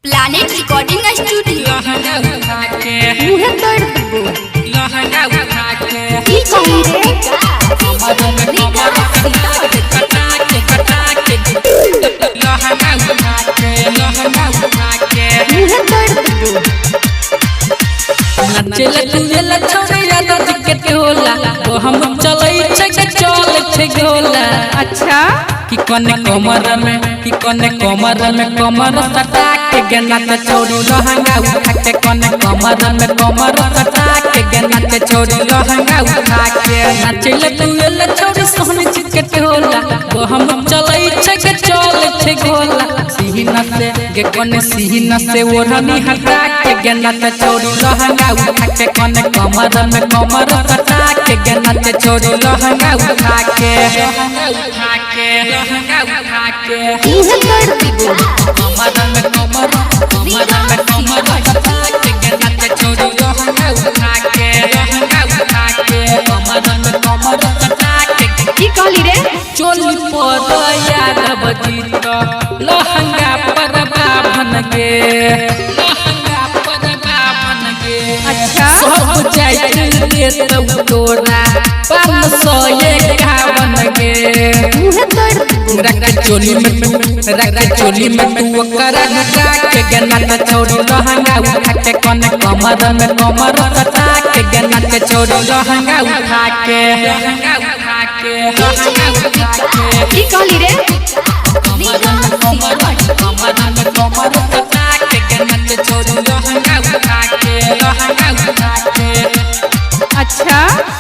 planet recording studio मुहे दर्द दो की कही रे मुहे दर्द दो नचले तुझेला छोरे यादव टिकट होला तो हम चलै छै चल छै गोला अच्छा कि कोने कमर में कमर सटा के गेना त छोड़ी लहंगा उठा के कोने कमर सटा के गेना त छोड़ी लहंगा उठा के नचले तुझेला छोरे सोहनी टिकट होला तो हम चलै छै चल छै गोला सीना से गे कोने सीना से ओढ़नी हटा के गेना त छोड़ी लहंगा उठा के कोने कमर सटा के गेना त छोड़ी लहंगा उठा के मुहे दर्द दो कमर सटा के गेना त छोड़ी लहंगा उठा के कमर सटा के की कहली रे चोली पर यादव जीत लहंगा पर बाभन गे अच्छा सब जाइत रे तब तोरा 551 गे मुहे दर्द दो रख चोली में तू ओकरा नुका के गेना त छोड़ी लहंगा उठा के कोने कमर सटा के गेना त छोड़ी लहंगा उठा के की कहली रे अच्छा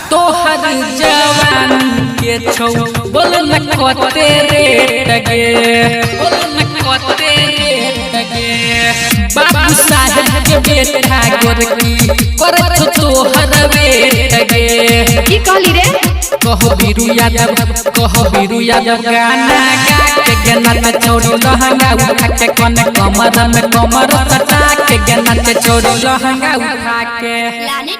तोहर जवानी के छौ बोल न कते रे टगे बाबू साहब के बेटा गोरकी करत तोहर बेटगे की कहली रे कहो बीरू यादव गाना गा के गेना त छोड़ी लहंगा उठा के कोने कमर सटा के गेना त छोड़ी लहंगा उठा के प्लैनेट